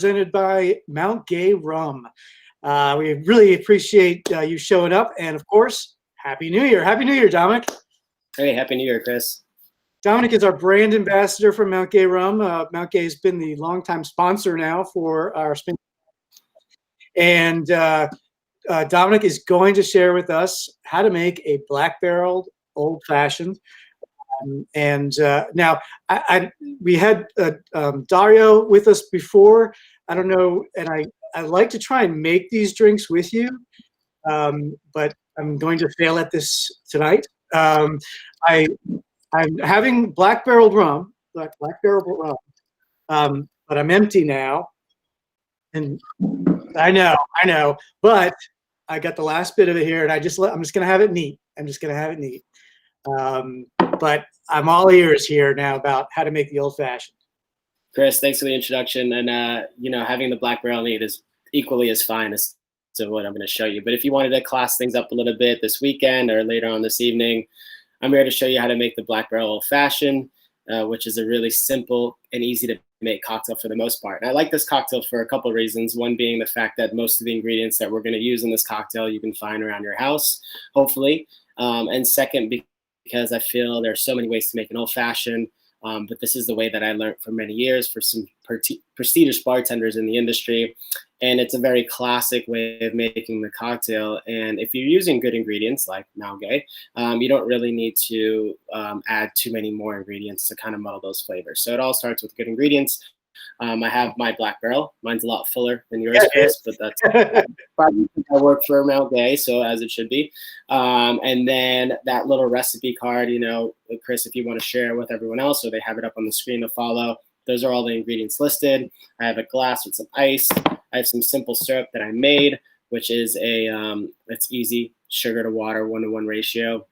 presented by Mount Gay Rum. We really appreciate you showing up, and of course, Happy New Year. Happy New Year, Dominic. Hey, Happy New Year, Chris. Dominic is our brand ambassador for Mount Gay Rum. Mount Gay has been the longtime sponsor now for our spin. And Dominic is going to share with us how to make a Blackberry Old Fashioned. Now, we had Dario with us before. I don't know, and I like to try and make these drinks with you, but I'm going to fail at this tonight. I'm having Blackberry rum, but I'm empty now, and I know, but I got the last bit of it here, and I'm just gonna have it neat. But I'm all ears here now about how to make the old fashioned. Chris, thanks for the introduction, and having the Blackberry neat is equally as fine as to what I'm going to show you. But if you wanted to class things up a little bit this weekend or later on this evening, I'm here to show you how to make the Blackberry Old Fashioned, which is a really simple and easy to make cocktail for the most part. And I like this cocktail for a couple of reasons. One being the fact that most of the ingredients that we're going to use in this cocktail you can find around your house, hopefully. And second, because I feel there are so many ways to make an old fashioned, but this is the way that I learned for many years for some prestigious bartenders in the industry. And it's a very classic way of making the cocktail. And if you're using good ingredients like Mount Gay, you don't really need to add too many more ingredients to kind of muddle those flavors. So it all starts with good ingredients. I have my black barrel. Mine's a lot fuller than yours, Chris, but that's probably I work for Mount Gay, so as it should be. And then that little recipe card, Chris, if you want to share with everyone else, or they have it up on the screen to follow, those are all the ingredients listed. I have a glass with some ice. I have some simple syrup that I made, which is it's easy, sugar to water, 1-to-1 ratio.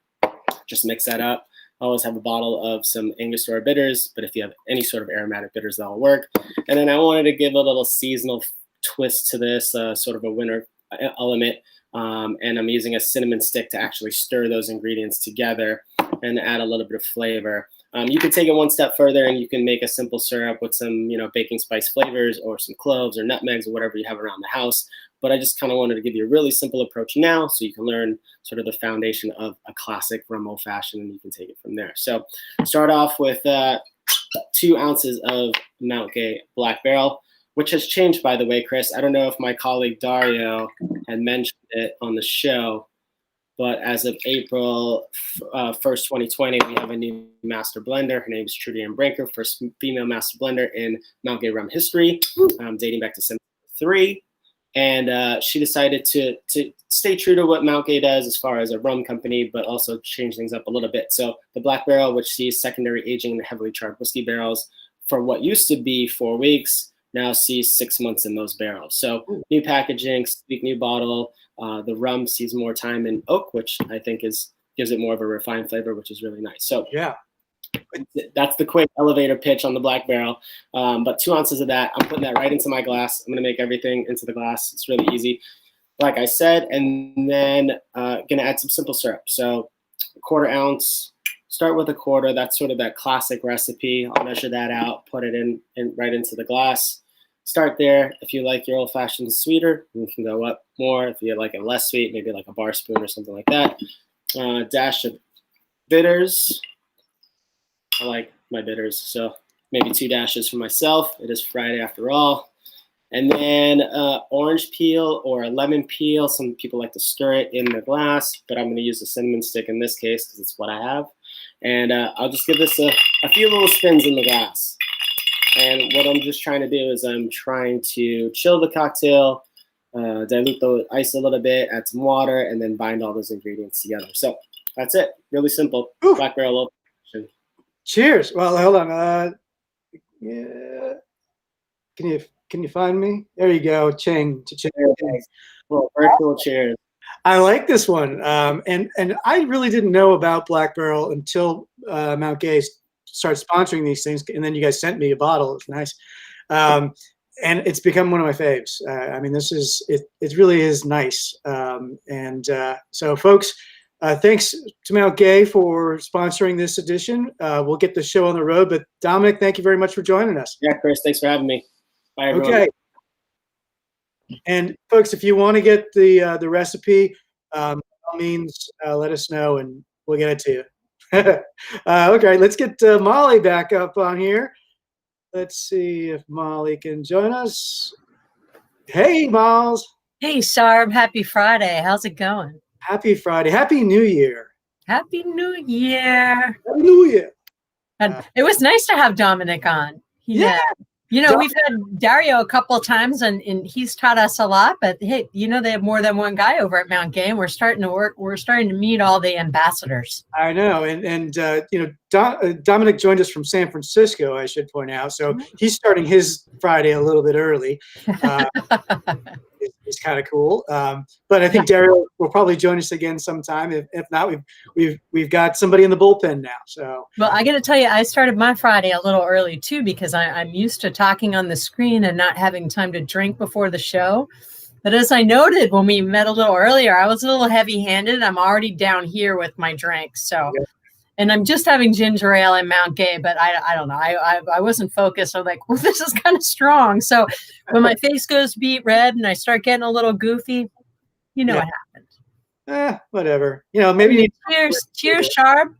Just mix that up. I always have a bottle of some Angostura bitters, but if you have any sort of aromatic bitters, that'll work. And then I wanted to give a little seasonal twist to this, sort of a winter element. And I'm using a cinnamon stick to actually stir those ingredients together and add a little bit of flavor. You can take it one step further and you can make a simple syrup with some, baking spice flavors or some cloves or nutmegs or whatever you have around the house. But I just kind of wanted to give you a really simple approach now so you can learn sort of the foundation of a classic rum old fashioned and you can take it from there. So start off with 2 ounces of Mount Gay Black Barrel, which has changed, by the way, Chris. I don't know if my colleague Dario had mentioned it on the show, but as of April 1st, 2020, we have a new master blender. Her name is Trudy Ann Branker, first female master blender in Mount Gay Rum history, dating back to 1973. And she decided to stay true to what Mount Gay does as far as a rum company, but also change things up a little bit. So the Black Barrel, which sees secondary aging in the heavily charred whiskey barrels for what used to be 4 weeks, now sees 6 months in those barrels. So new packaging, sleek new bottle. The rum sees more time in oak, which I think gives it more of a refined flavor, which is really nice. So yeah, that's the quick elevator pitch on the Black Barrel. But 2 ounces of that, I'm putting that right into my glass. I'm going to make everything into the glass. It's really easy, like I said. And then going to add some simple syrup. So 1/4 ounce. Start with 1/4. That's sort of that classic recipe. I'll measure that out, put it in right into the glass. Start there. If you like your old fashioned sweeter, you can go up more. If you like it less sweet, maybe like a bar spoon or something like that. Dash of bitters. I like my bitters, so maybe 2 dashes for myself. It is Friday after all. And then orange peel or a lemon peel. Some people like to stir it in the glass, but I'm going to use a cinnamon stick in this case because it's what I have. And I'll just give this a few little spins in the glass. And what I'm just trying to do is I'm trying to chill the cocktail, dilute the ice a little bit, add some water, and then bind all those ingredients together. So that's it. Really simple. Black Barrel Old Fashioned. Cheers. Well, hold on. Yeah. Can you find me? There you go. Ching. Well, virtual cheers. I like this one. And I really didn't know about Black Barrel until Mount Gay started sponsoring these things, and then you guys sent me a bottle. It's nice. And it's become one of my faves. I mean, it really is nice. So folks, thanks to Mount Gay for sponsoring this edition. We'll get the show on the road, but Dominic, thank you very much for joining us. Yeah, Chris, thanks for having me. Bye, everyone. Okay. And folks, if you want to get the recipe, by all means, let us know and we'll get it to you. Okay, let's get Molly back up on here. Let's see if Molly can join us. Hey, Miles. Hey, Sharp. Happy Friday. How's it going? Happy Friday. Happy New Year. Happy New Year. Happy New Year. And it was nice to have Dominic on. Yeah. We've had Dario a couple of times and he's taught us a lot, but hey, they have more than one guy over at Mount Gay, and we're starting to meet all the ambassadors. I know. And Dominic joined us from San Francisco, I should point out. So he's starting his Friday a little bit early. It's kind of cool. But I think Dario will probably join us again sometime. If not, we've got somebody in the bullpen now. So well, I got to tell you, I started my Friday a little early too, because I'm used to talking on the screen and not having time to drink before the show. But as I noted when we met a little earlier, I was a little heavy-handed. I'm already down here with my drink. So. Yeah. And I'm just having ginger ale in Mount Gay, but I don't know. I wasn't focused. I'm like, well, this is kind of strong. So when my face goes beet red and I start getting a little goofy, what happened. Whatever. Maybe. Cheers, Sharp.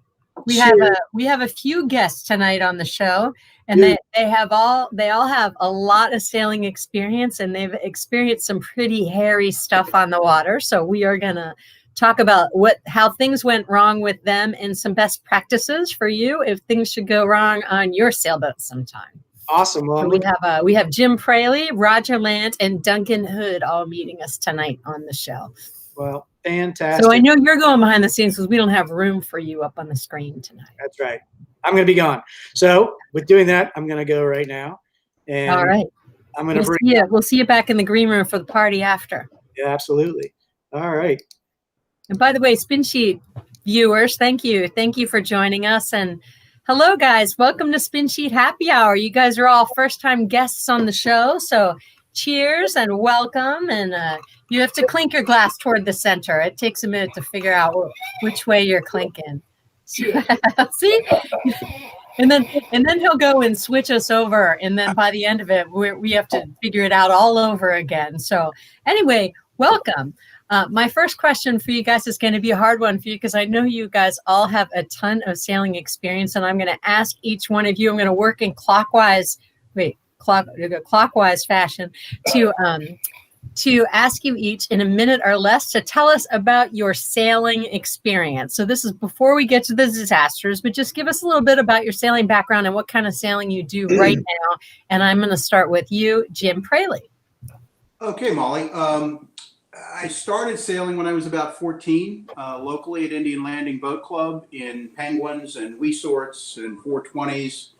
We have a few guests tonight on the show, and they all have a lot of sailing experience, and they've experienced some pretty hairy stuff on the water. So we are gonna talk about how things went wrong with them and some best practices for you if things should go wrong on your sailboat sometime. Awesome. Well, so we have Jim Fraley, Roger Lant, and Duncan Hood all meeting us tonight on the show. Well, fantastic. So I know you're going behind the scenes because we don't have room for you up on the screen tonight. That's right. I'm going to be gone. So with doing that, I'm going to go right now. And all right. I'm going to we'll see you back in the green room for the party after. Yeah, absolutely. All right. And by the way, SpinSheet viewers, thank you. Thank you for joining us. And hello, guys. Welcome to SpinSheet Happy Hour. You guys are all first-time guests on the show. So cheers and welcome. And you have to clink your glass toward the center. It takes a minute to figure out which way you're clinking. See? And then he'll go and switch us over. And then by the end of it, we have to figure it out all over again. So anyway, welcome. My first question for you guys is going to be a hard one for you because I know you guys all have a ton of sailing experience, and I'm going to ask each one of you. I'm going to work in clockwise fashion to ask you each in a minute or less to tell us about your sailing experience. So this is before we get to the disasters, but just give us a little bit about your sailing background and what kind of sailing you do right now. And I'm going to start with you, Jim Fraley. Okay, Molly. I started sailing when I was about 14, locally at Indian Landing Boat Club in Penguins and Wesorts and 420s.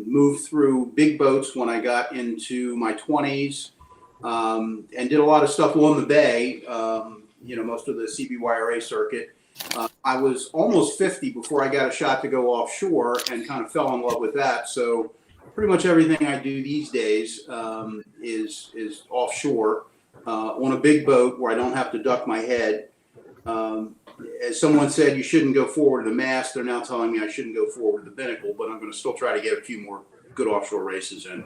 Moved through big boats when I got into my 20s, and did a lot of stuff along the bay, most of the CBYRA circuit. I was almost 50 before I got a shot to go offshore and kind of fell in love with that. So pretty much everything I do these days is offshore. On a big boat where I don't have to duck my head. As someone said, you shouldn't go forward to the mast. They're now telling me I shouldn't go forward to the binnacle, but I'm going to still try to get a few more good offshore races in.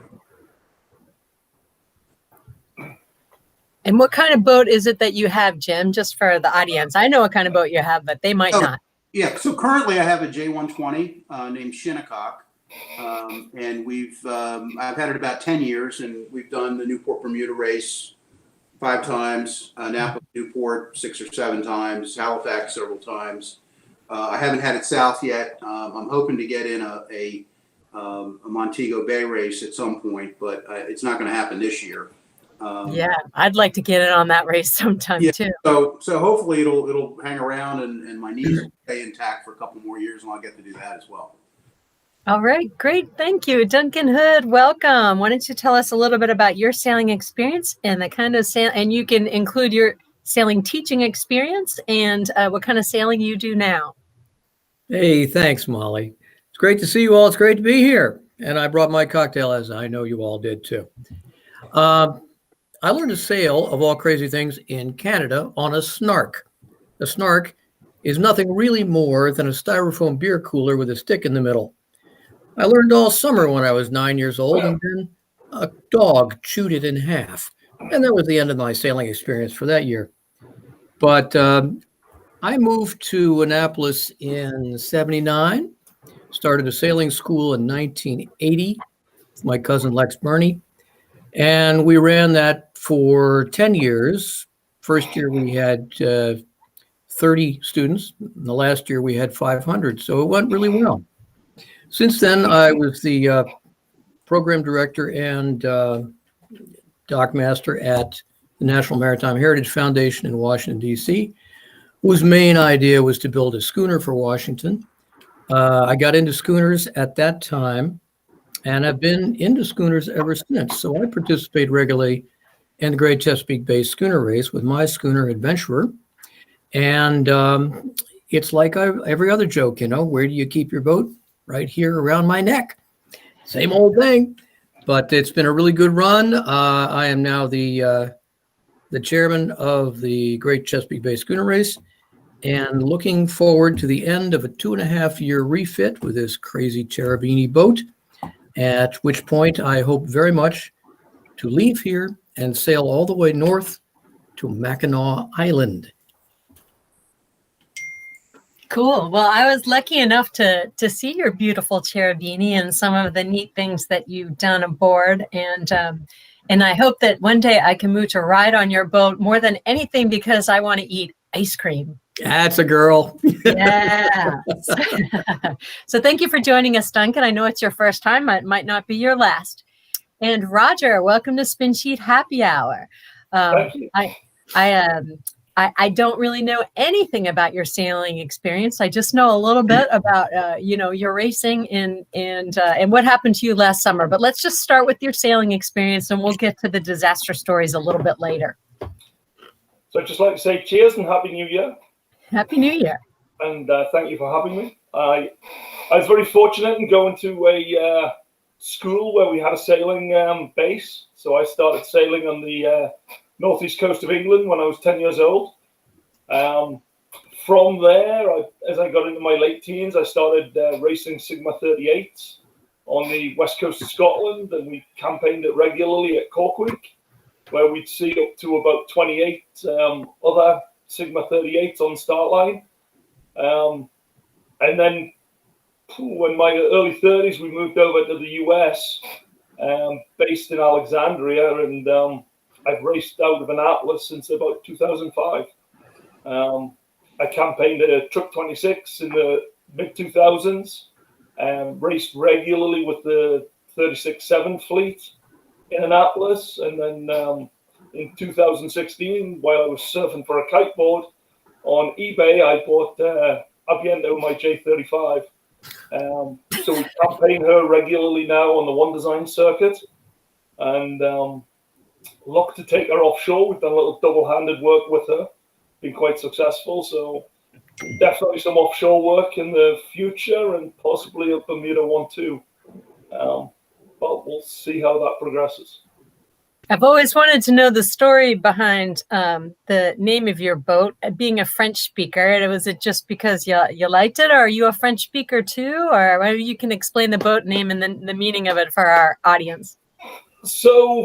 And what kind of boat is it that you have, Jim, just for the audience? I know what kind of boat you have, but they might not. Yeah, so currently I have a J120 named Shinnecock. And I've had it about 10 years, and we've done the Newport Bermuda race 5 times, Napa Newport 6 or 7 times, Halifax several times. I haven't had it south yet. I'm hoping to get in a Montego Bay race at some point, but it's not going to happen this year. Yeah, I'd like to get in on that race sometime too. So hopefully it'll hang around and my knees will stay intact for a couple more years, and I'll get to do that as well. All right, great. Thank you. Duncan Hood, welcome. Why don't you tell us a little bit about your sailing experience and the kind of and you can include your sailing teaching experience and what kind of sailing you do now. Hey, thanks, Molly. It's great to see you all. It's great to be here. And I brought my cocktail, as I know you all did too. I learned to sail, of all crazy things, in Canada on a snark. A snark is nothing really more than a styrofoam beer cooler with a stick in the middle. I learned all summer when I was 9 years old, and then a dog chewed it in half. And that was the end of my sailing experience for that year. But I moved to Annapolis in '79, started a sailing school in 1980 with my cousin Lex Burney, and we ran that for 10 years. First year we had 30 students. In the last year we had 500, so it went really well. Since then, I was the program director and dock master at the National Maritime Heritage Foundation in Washington, D.C., whose main idea was to build a schooner for Washington. I got into schooners at that time and have been into schooners ever since. So I participate regularly in the Great Chesapeake Bay Schooner Race with my schooner Adventurer. And it's like every other joke, where do you keep your boat? Right here around my neck. Same old thing. But it's been a really good run. I am now the chairman of the Great Chesapeake Bay Schooner Race, and looking forward to the end of a 2.5-year refit with this crazy Cherubini boat, at which point I hope very much to leave here and sail all the way north to Mackinac Island. Cool. Well, I was lucky enough to see your beautiful Cherubini and some of the neat things that you've done aboard. And I hope that one day I can mooch a ride on your boat more than anything because I want to eat ice cream. That's a girl. Yeah. So thank you for joining us, Duncan. I know it's your first time. It might not be your last. And Roger, welcome to SpinSheet Happy Hour. Thank you. I don't really know anything about your sailing experience. I just know a little bit about your racing and what happened to you last summer. But let's just start with your sailing experience, and we'll get to the disaster stories a little bit later. So I'd just like to say cheers and Happy New Year. Happy New Year. And thank you for having me. I was very fortunate in going to a school where we had a sailing base. So I started sailing on the northeast coast of England when I was 10 years old. From there, as I got into my late teens, I started racing Sigma 38s on the west coast of Scotland, and we campaigned it regularly at Corkweek, where we'd see up to about 28 other Sigma 38s on start line. And then in my early 30s, we moved over to the US, based in Alexandria, and I've raced out of Annapolis since about 2005. I campaigned a Truck 26 in the mid-2000s, raced regularly with the 36-7 fleet in Annapolis, and then in 2016, while I was surfing for a kiteboard on eBay, I bought Aviento, my J35. So we campaign her regularly now on the One Design circuit, and look to take her offshore. We've done a little double-handed work with her, been quite successful. So definitely some offshore work in the future, and possibly a Bermuda one too. But we'll see how that progresses. I've always wanted to know the story behind the name of your boat, being a French speaker. Was it just because you liked it, or are you a French speaker too? Or maybe you can explain the boat name and the meaning of it for our audience. So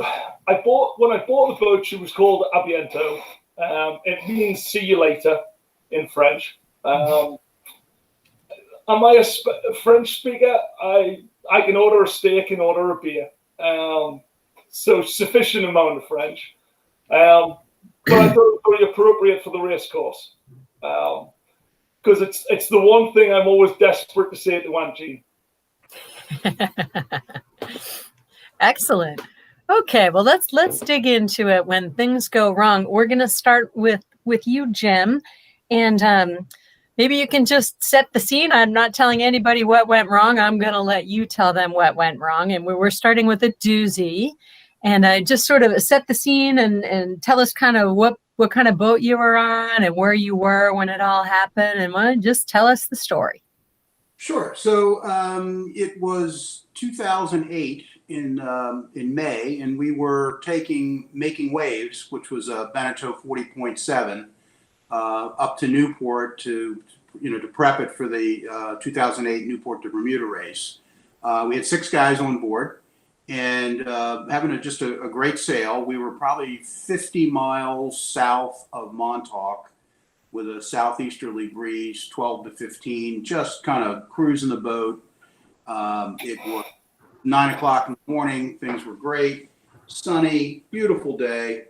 when I bought the boat, she was called Aviento. It means see you later in French. Am I a French speaker? I can order a steak and order a beer. So sufficient amount of French. But I thought it was very appropriate for the race course. Because it's the one thing I'm always desperate to say to Aunt Jean. Excellent. Okay, well let's dig into it when things go wrong. We're going to start with you, Jim, and maybe you can just set the scene. I'm not telling anybody what went wrong. I'm going to let you tell them what went wrong, and we're starting with a doozy. And just sort of set the scene and tell us kind of what kind of boat you were on and where you were when it all happened, and just tell us the story. Sure. So it was 2008 in May, and we were making waves, which was a Beneteau 40.7, up to Newport to prep it for the 2008 Newport to Bermuda race. We had 6 guys on board, and having just a great sail. We were probably 50 miles south of Montauk with a southeasterly breeze, 12 to 15, just kind of cruising the boat. It was 9 o'clock in the morning. Things were great, sunny, beautiful day.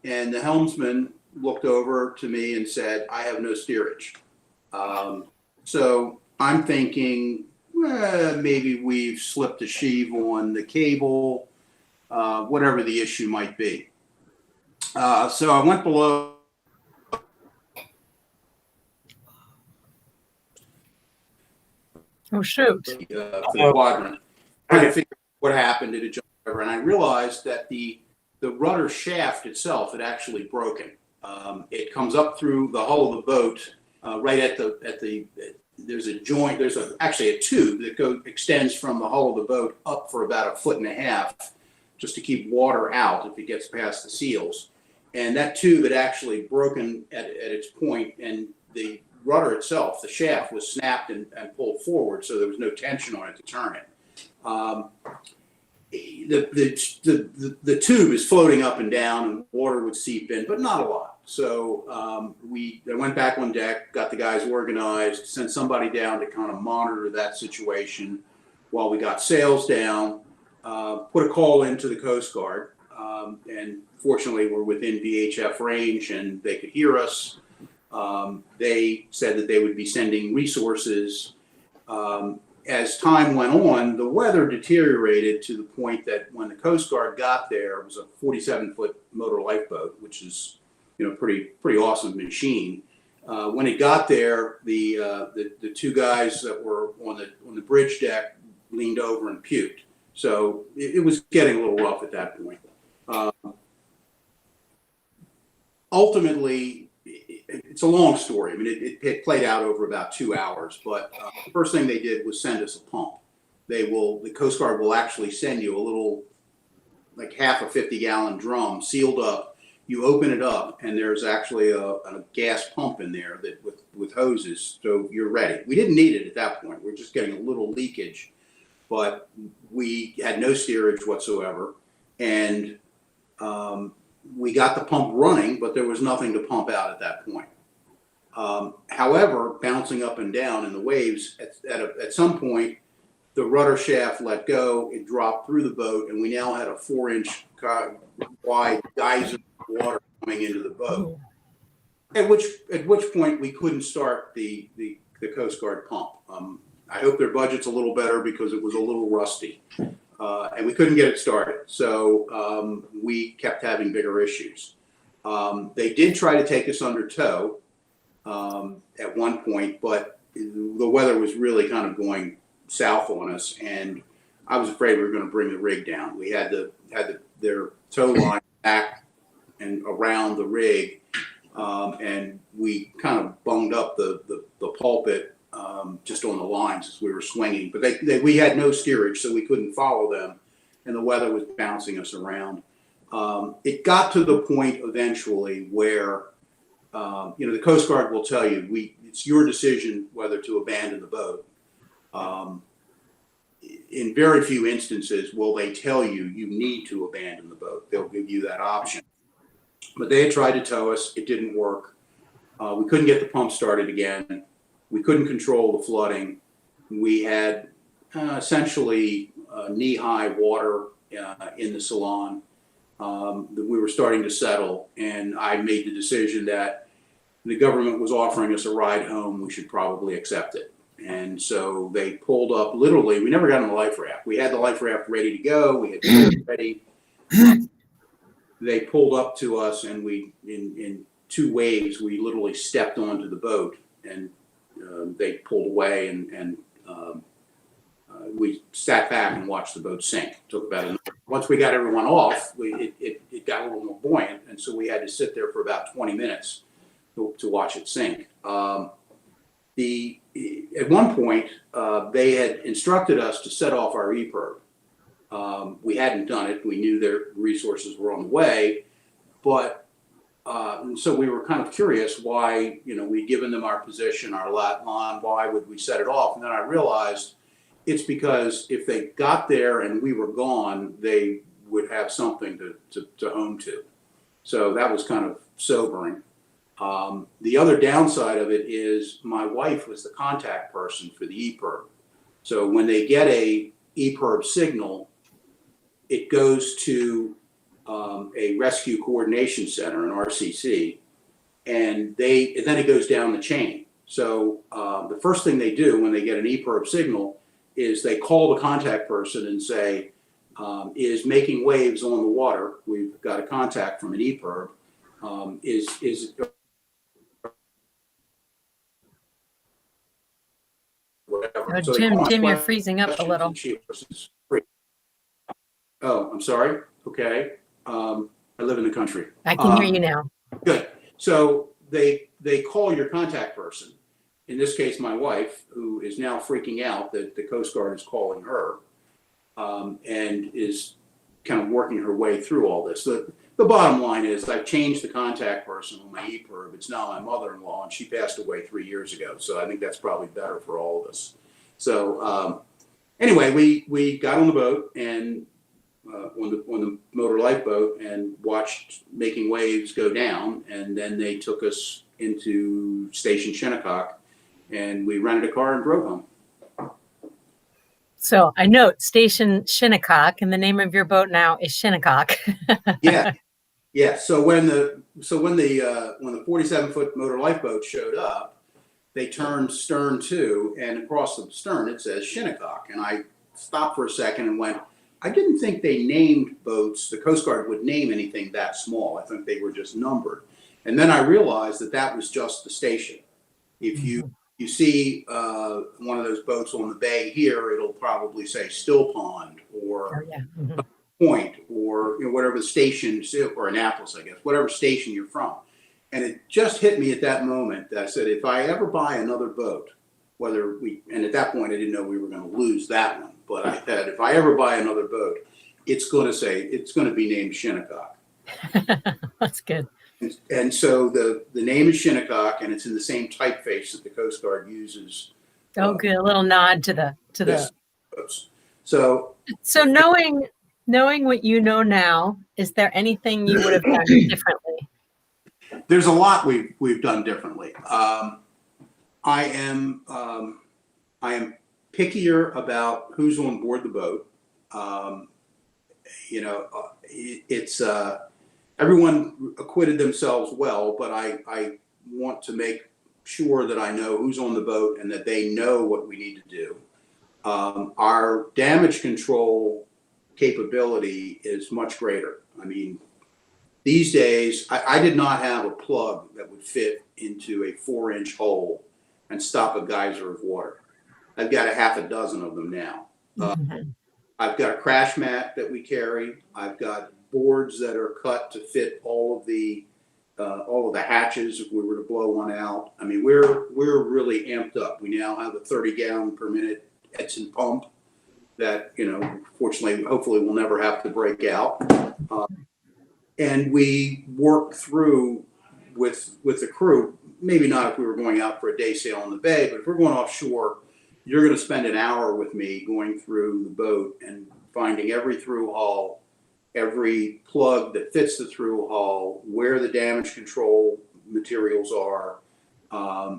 And the helmsman looked over to me and said, "I have no steerage." So I'm thinking, maybe we've slipped a sheave on the cable, whatever the issue might be. So I went below. Oh, shoot. For the quadrant, trying to figure out what happened. Did it jump over? And I realized that the rudder shaft itself had actually broken. It comes up through the hull of the boat, right at the there's a joint. There's actually a tube that extends from the hull of the boat up for about 1.5 feet, just to keep water out if it gets past the seals. And that tube had actually broken at its point, and the rudder itself, the shaft, was snapped and pulled forward, so there was no tension on it to turn it. The tube is floating up and down, and water would seep in, but not a lot. So I went back on deck, got the guys organized, sent somebody down to kind of monitor that situation while we got sails down, put a call into the Coast Guard, and fortunately we're within VHF range and they could hear us. They said that they would be sending resources. As time went on, the weather deteriorated to the point that when the Coast Guard got there, it was a 47-foot motor lifeboat, which is, pretty awesome machine. When it got there, the two guys that were on the bridge deck leaned over and puked. So it was getting a little rough at that point. Ultimately, it's a long story. I mean, it played out over about 2 hours, but the first thing they did was send us a pump. The Coast Guard will actually send you a little, like half a 50-gallon drum sealed up. You open it up and there's actually a gas pump in there that with hoses. So you're ready. We didn't need it at that point. We're just getting a little leakage, but we had no steerage whatsoever. And, we got the pump running, but there was nothing to pump out at that point. However, bouncing up and down in the waves, at some point, the rudder shaft let go, it dropped through the boat, and we now had a 4-inch wide geyser of water coming into the boat. At which point we couldn't start the Coast Guard pump. I hope their budget's a little better because it was a little rusty. And we couldn't get it started. So we kept having bigger issues. They did try to take us under tow at one point, but the weather was really kind of going south on us, and I was afraid we were going to bring the rig down. We had their tow line back and around the rig, and we kind of bunged up the pulpit just on the lines as we were swinging. But we had no steerage, so we couldn't follow them, and the weather was bouncing us around. It got to the point eventually where, the Coast Guard will tell you, it's your decision whether to abandon the boat. In very few instances will they tell you need to abandon the boat. They'll give you that option. But they had tried to tow us. It didn't work. We couldn't get the pump started again. We couldn't control the flooding. We had essentially knee-high water in the salon. We were starting to settle, and I made the decision that the government was offering us a ride home. We should probably accept it. And so they pulled up, literally, we never got on the life raft. We had the life raft ready to go. We had it ready. They pulled up to us, and in 2 waves, we literally stepped onto the boat, and they pulled away, and we sat back and watched the boat sink. It took about once we got everyone off, it got a little more buoyant, and so we had to sit there for about 20 minutes to watch it sink. At one point, they had instructed us to set off our EPIRB. We hadn't done it. We knew their resources were on the way, but and so we were kind of curious why, we'd given them our position, our lat line, why would we set it off? And then I realized it's because if they got there and we were gone, they would have something to home to. So that was kind of sobering. The other downside of it is my wife was the contact person for the EPIRB. So when they get a EPIRB signal, it goes to a rescue coordination center, an RCC, and then it goes down the chain. So the first thing they do when they get an EPIRB signal is they call the contact person and say, is making waves on the water. We've got a contact from an EPIRB. Is whatever. Oh, So Jim, you're freezing up a little. Oh, I'm sorry. Okay. I live in the country. I can hear you now. Good. So they call your contact person. In this case, my wife, who is now freaking out that the Coast Guard is calling her, and is kind of working her way through all this. The bottom line is I've changed the contact person on my EPIRB. It's now my mother-in-law, and she passed away 3 years ago. So I think that's probably better for all of us. So anyway, we got on the boat and on the motor lifeboat and watched Making Waves go down, and then they took us into Station Shinnecock, and we rented a car and drove home. So I note Station Shinnecock, and the name of your boat now is Shinnecock. Yeah. So when the 47-foot motor lifeboat showed up, they turned stern to, and across the stern it says Shinnecock, and I stopped for a second and went, I didn't think they named boats. The Coast Guard would name anything that small. I think they were just numbered. And then I realized that was just the station. If you see one of those boats on the bay here, it'll probably say Still Pond or Point or whatever the station, or Annapolis, I guess, whatever station you're from. And it just hit me at that moment that I said, if I ever buy another boat, and at that point I didn't know we were going to lose that one, but I said, if I ever buy another boat, it's going to be named Shinnecock. That's good. And so the name is Shinnecock, and it's in the same typeface that the Coast Guard uses. Oh, good. A little nod to the boats. So knowing what you know now, is there anything you would have done differently? There's a lot we've done differently. I am pickier about who's on board the boat. It's everyone acquitted themselves well, but I want to make sure that I know who's on the boat and that they know what we need to do. Our damage control capability is much greater. I mean, these days, I did not have a plug that would fit into a 4-inch hole and stop a geyser of water. I've got a half a dozen of them now. I've got a crash mat that we carry. I've got boards that are cut to fit all of the hatches if we were to blow one out. I mean, we're really amped up. We now have a 30-gallon per minute Edson pump that, fortunately, hopefully we'll never have to break out. And we work through with the crew, maybe not if we were going out for a day sail on the bay, but if we're going offshore, you're going to spend an hour with me going through the boat and finding every through hull, every plug that fits the through hull, where the damage control materials are.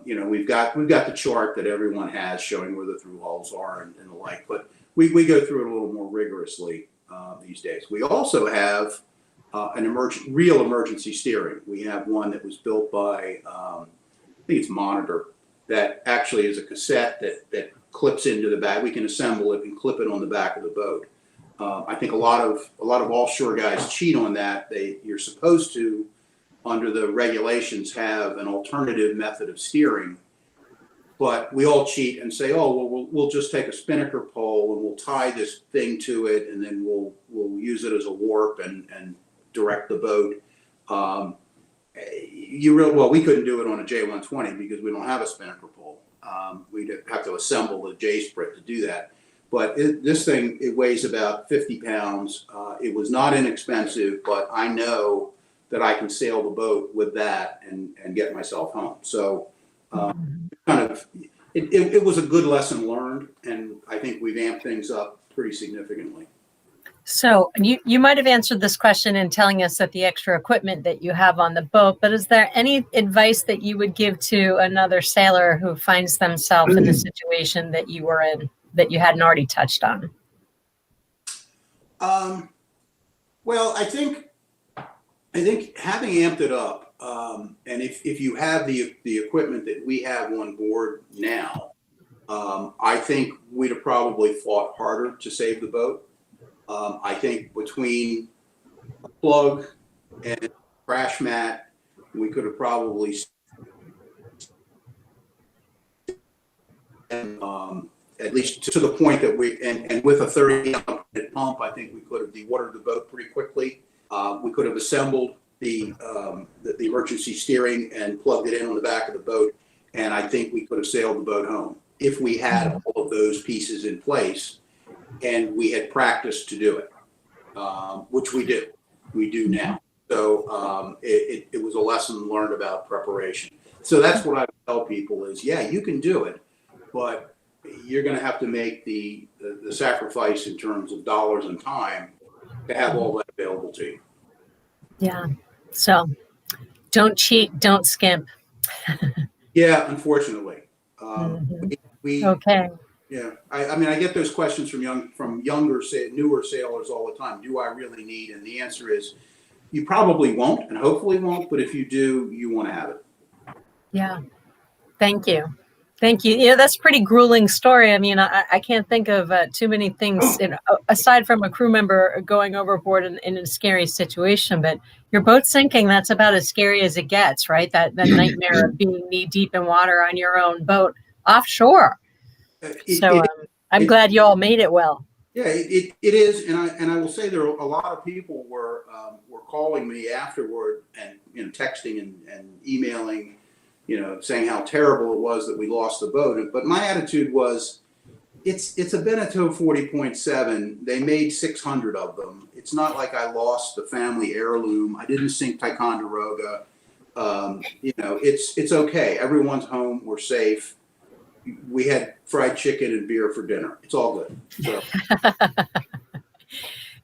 We've got the chart that everyone has showing where the through hulls are and the like, but we go through it a little more rigorously these days. We also have real emergency steering. We have one that was built by, I think it's Monitor, that actually is a cassette that clips into the back. We can assemble it and clip it on the back of the boat. I think a lot of offshore guys cheat on that. You're supposed to, under the regulations, have an alternative method of steering, but we all cheat and say, oh, well, we'll just take a spinnaker pole and we'll tie this thing to it, and then we'll use it as a warp and direct the boat. We couldn't do it on a J120 because we don't have a spinnaker pole. We'd have to assemble the J-sprit to do that. But this thing, it weighs about 50 pounds. It was not inexpensive, but I know that I can sail the boat with that and get myself home. So kind of it was a good lesson learned, and I think we've amped things up pretty significantly. So you might have answered this question in telling us that the extra equipment that you have on the boat, but is there any advice that you would give to another sailor who finds themselves in the situation that you were in that you hadn't already touched on? Well, I think having amped it up, and if you have the equipment that we have on board now, I think we'd have probably fought harder to save the boat. I think between a plug and crash mat, we could have probably, at least to the point that and with a 30-minute pump, I think we could have dewatered the boat pretty quickly. We could have assembled the emergency steering and plugged it in on the back of the boat, and I think we could have sailed the boat home if we had all of those pieces in place and we had practiced to do it, which we do. We do now. So it was a lesson learned about preparation. So that's what I tell people is, yeah, you can do it, but you're going to have to make the sacrifice in terms of dollars and time to have all that available to you. Yeah. So don't cheat, don't skimp. Yeah, unfortunately. Okay. Yeah, I mean, I get those questions from newer sailors all the time. Do I really need? And the answer is, you probably won't, and hopefully won't. But if you do, you want to have it. Yeah. Thank you. Thank you. Yeah, that's a pretty grueling story. I mean, I can't think of too many things aside from a crew member going overboard in a scary situation. But your boat sinking, that's about as scary as it gets, right? That nightmare of being knee deep in water on your own boat offshore. I'm glad you all made it well. Yeah, it is, and I will say there are a lot of people were calling me afterward and texting and emailing, saying how terrible it was that we lost the boat. But my attitude was, it's a Beneteau 40.7. They made 600 of them. It's not like I lost the family heirloom. I didn't sink Ticonderoga. It's okay. Everyone's home. We're safe. We had fried chicken and beer for dinner. It's all good. So.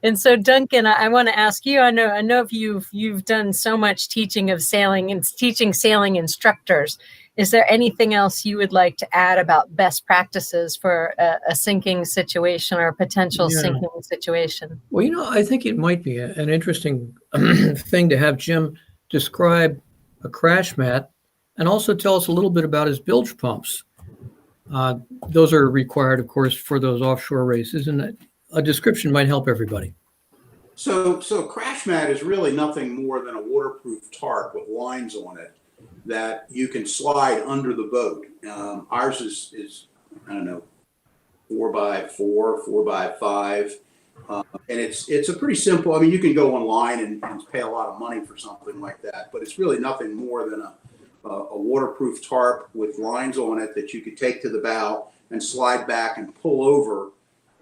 And so, Duncan, I want to ask you. I know you've done so much teaching of sailing and teaching sailing instructors. Is there anything else you would like to add about best practices for a sinking situation or a potential sinking situation? Well, I think it might be an interesting thing to have Jim describe a crash mat and also tell us a little bit about his bilge pumps. Those are required, of course, for those offshore races, and a description might help everybody. So crash mat is really nothing more than a waterproof tarp with lines on it that you can slide under the boat. Ours is I don't know, 4x4, 4x5, and it's a pretty simple. I mean, you can go online and pay a lot of money for something like that, but it's really nothing more than a waterproof tarp with lines on it that you could take to the bow and slide back and pull over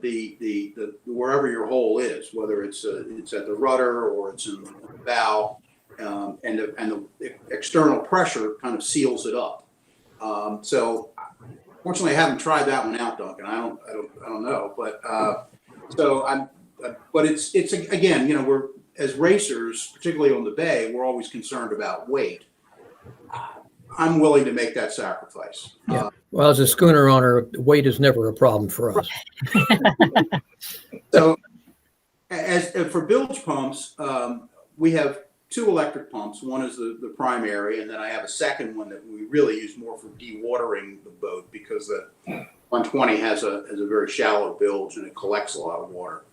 the wherever your hole is, whether it's at the rudder or it's in the bow, and the external pressure kind of seals it up. So fortunately, I haven't tried that one out, Duncan. I don't know, but but it's again, we're as racers, particularly on the bay, we're always concerned about weight. I'm willing to make that sacrifice. Yeah. Well, as a schooner owner, weight is never a problem for us. So, as for bilge pumps, we have two electric pumps. One is the primary, and then I have a second one that we really use more for dewatering the boat because the 120 has a very shallow bilge and it collects a lot of water.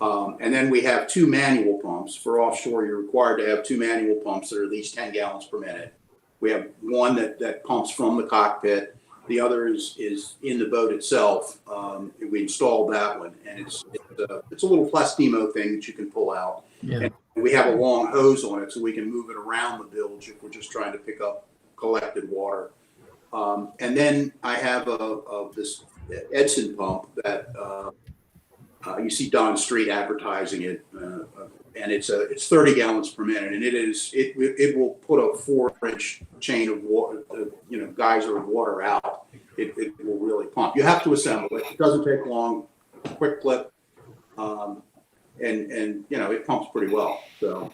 And then we have two manual pumps. For offshore, you're required to have two manual pumps that are at least 10 gallons per minute. We have one that pumps from the cockpit. The other is in the boat itself. We installed that one, and it's a little Plastimo thing that you can pull out. Yeah. And we have a long hose on it, so we can move it around the bilge if we're just trying to pick up collected water. And then I have this Edson pump that you see Don Street advertising it and it's 30 gallons per minute, and it will put a 4-inch chain of water, geyser of water out. It will really pump. You have to assemble it. It doesn't take long. Quick clip, and it pumps pretty well. So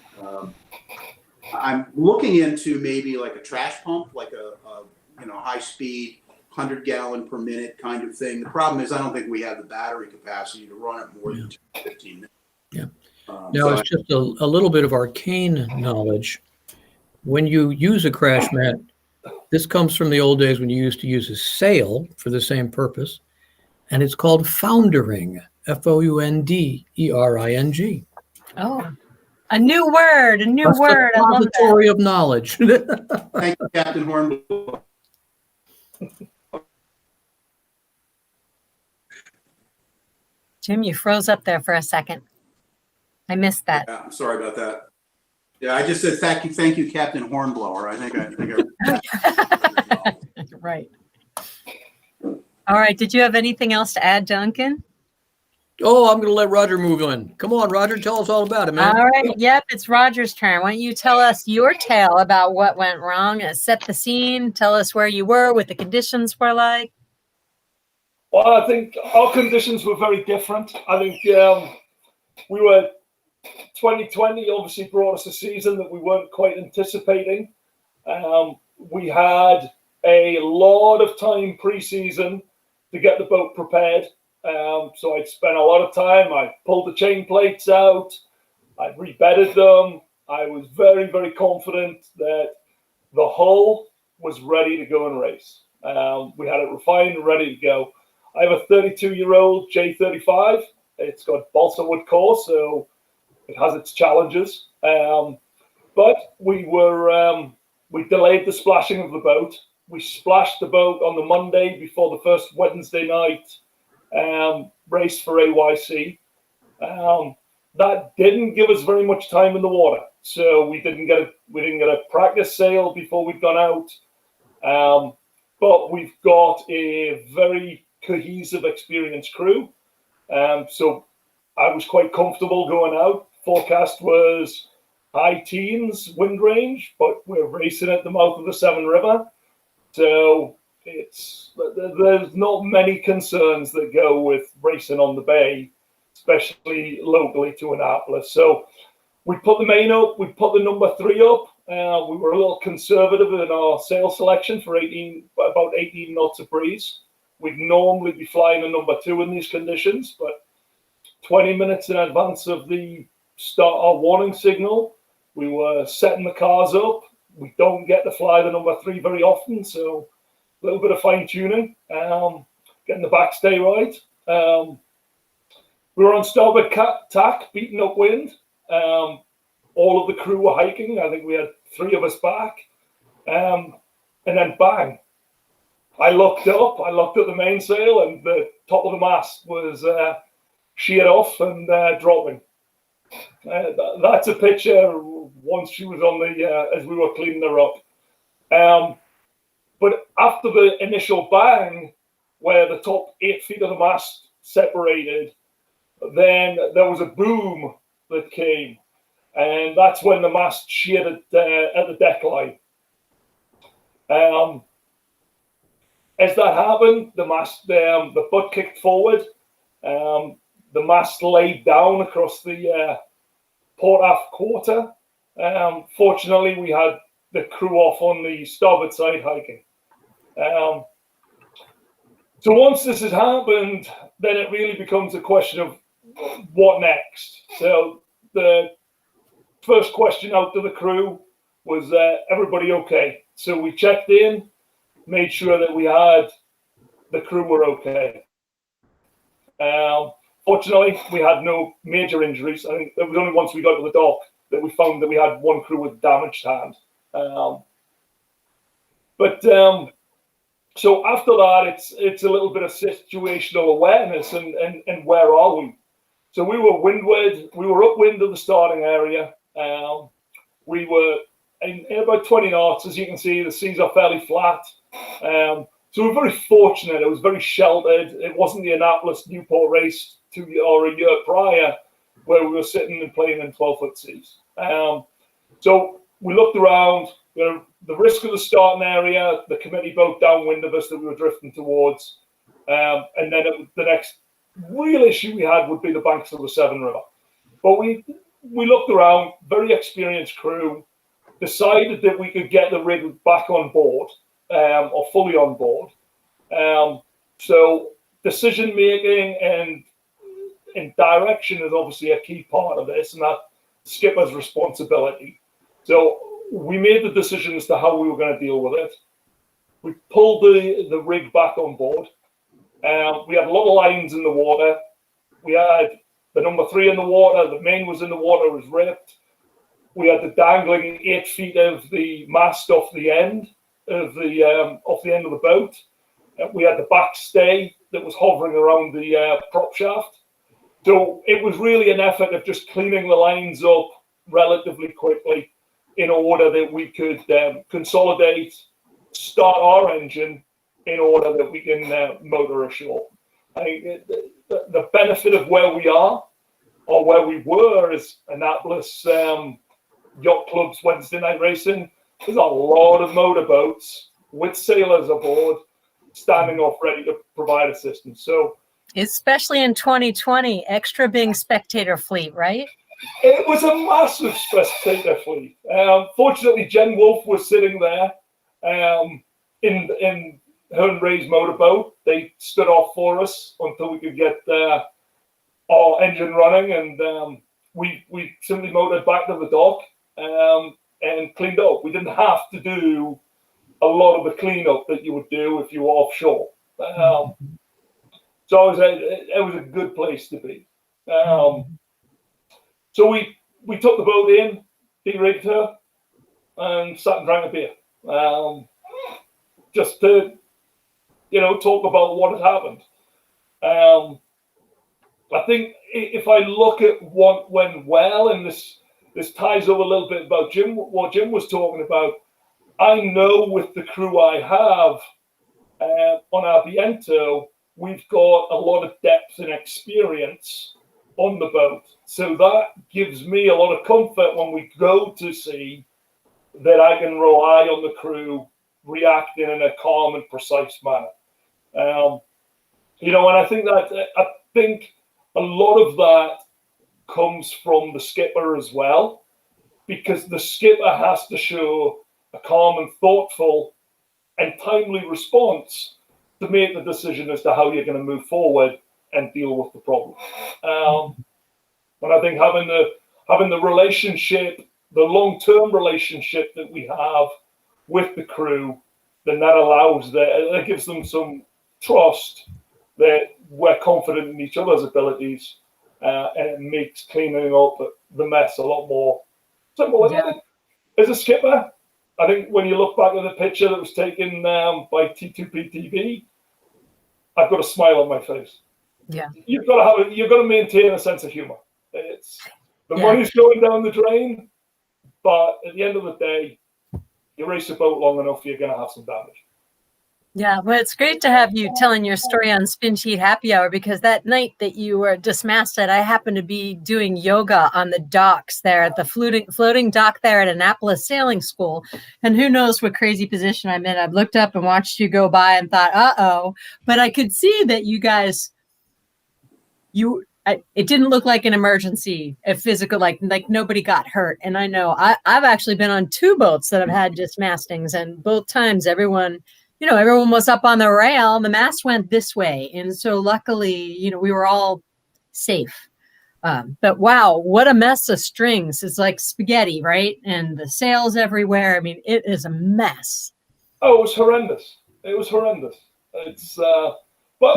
I'm looking into maybe like a trash pump, like a high speed 100-gallon per minute kind of thing. The problem is I don't think we have the battery capacity to run it more than 15 minutes. Yeah. Now, it's just a little bit of arcane knowledge. When you use a crash mat, this comes from the old days when you used to use a sail for the same purpose, and it's called foundering, Foundering. Oh, a new word, I love that. Repository of knowledge. Thank you, Captain Hornblower. Jim, you froze up there for a second. I missed that. Yeah, I'm sorry about that. Yeah, I just said thank you, Captain Hornblower. I think I Right. All right. Did you have anything else to add, Duncan? Oh, I'm going to let Roger move in. Come on, Roger, tell us all about it, man. All right. Yep, it's Roger's turn. Why don't you tell us your tale about what went wrong? Set the scene. Tell us where you were, what the conditions were like. Well, I think our conditions were very different. I think we were 2020 obviously brought us a season that we weren't quite anticipating. We had a lot of time pre-season to get the boat prepared. So I'd spent a lot of time. I pulled the chain plates out. I rebedded them. I was very, very confident that the hull was ready to go and race. We had it refined and ready to go. I have a 32-year-old J35. It's got balsa wood core, so it has its challenges. But we delayed the splashing of the boat. We splashed the boat on the Monday before the first Wednesday night race for AYC. That didn't give us very much time in the water, so we didn't get a practice sail before we'd gone out. But we've got a very cohesive, experienced crew. So I was quite comfortable going out. Forecast was high teens wind range, but we're racing at the mouth of the Severn River. So there's not many concerns that go with racing on the bay, especially locally to Annapolis. So we put the main up, we put the number 3 up. We were a little conservative in our sail selection for about 18 knots of breeze. We'd normally be flying a number 2 in these conditions, but 20 minutes in advance of the start our warning signal, we were setting the cars up. We don't get to fly the number 3 very often, so a little bit of fine tuning, getting the backstay right. We were on starboard tack, beating up wind. All of the crew were hiking. I think we had 3 of us back. And then bang. I looked up at the mainsail, and the top of the mast was sheared off and dropping. That's a picture once she was on as we were cleaning her up. But after the initial bang, where the top 8 feet of the mast separated, then there was a boom that came. And that's when the mast sheared at the deck line. As that happened, the butt kicked forward. The mast laid down across the port aft quarter. Fortunately, we had the crew off on the starboard side hiking. So once this has happened, then it really becomes a question of what next. So the first question out to the crew was, everybody okay? So we checked in, made sure that the crew were okay. Fortunately, we had no major injuries. I think it was only once we got to the dock that we found that we had one crew with damaged hand. So after that, it's a little bit of situational awareness and where are we? So we were windward, we were upwind of the starting area. We were in about 20 knots. As you can see, the seas are fairly flat. So we're very fortunate. It was very sheltered. It wasn't the Annapolis Newport race a year prior where we were sitting and playing in 12-foot seas. So we looked around, the risk of the starting area, the committee boat downwind of us that we were drifting towards, and then the next real issue we had would be the banks of the Severn River. But we looked around, very experienced crew, decided that we could get the rig back on board, or fully on board. So decision making and direction is obviously a key part of this, and that skipper's responsibility. So we made the decision as to how we were going to deal with it. We pulled the rig back on board. We had a lot of lines in the water. We had the number 3 in the water. The main was in the water, was ripped. We had the dangling 8 feet of the mast off the end of the boat. We had the back stay that was hovering around the prop shaft. So it was really an effort of just cleaning the lines up relatively quickly in order that we could consolidate, start our engine in order that we can motor ashore. I think the benefit of where we are, or where we were, as Annapolis Yacht Club's Wednesday night racing, there's a lot of motorboats with sailors aboard, standing off ready to provide assistance. So, especially in 2020, extra big spectator fleet, right? It was a massive spectator fleet. Fortunately, Jen Wolfe was sitting there in her and Ray's motorboat. They stood off for us until we could get our engine running, and we simply motored back to the dock and cleaned up. We didn't have to do a lot of the cleanup that you would do if you were offshore. So it was a good place to be. So we took the boat in, de-rigged her, and sat and drank a beer. Just to, talk about what had happened. I think if I look at what went well, and this ties up a little bit about what Jim was talking about, I know with the crew I have on our Viento, we've got a lot of depth and experience on the boat. So that gives me a lot of comfort when we go to sea, that I can rely on the crew reacting in a calm and precise manner. And I think a lot of that comes from the skipper as well, because the skipper has to show a calm and thoughtful and timely response to make the decision as to how you're going to move forward and deal with the problem. And I think having the relationship, the long-term relationship that we have with the crew, then that gives them some trust that we're confident in each other's abilities, and it makes cleaning up the mess a lot more simple. Yeah. As a skipper, I think when you look back at the picture that was taken by T2P TV, I've got a smile on my face. Yeah, you've got to maintain a sense of humor. Money's going down the drain, but at the end of the day, you race a boat long enough, you're going to have some damage. Yeah, well, it's great to have you telling your story on SpinSheet Happy Hour, because that night that you were dismasted, I happened to be doing yoga on the docks there at the floating dock there at Annapolis Sailing School. And who knows what crazy position I'm in. I've looked up and watched you go by and thought, uh-oh. But I could see that you guys, it didn't look like an emergency, a physical, like nobody got hurt. And I know I've actually been on 2 boats that have had dismastings, and both times everyone was up on the rail and the mast went this way. And so luckily, we were all safe. But wow, what a mess of strings. It's like spaghetti, right? And the sails everywhere. I mean, it is a mess. Oh, it was horrendous. It's, but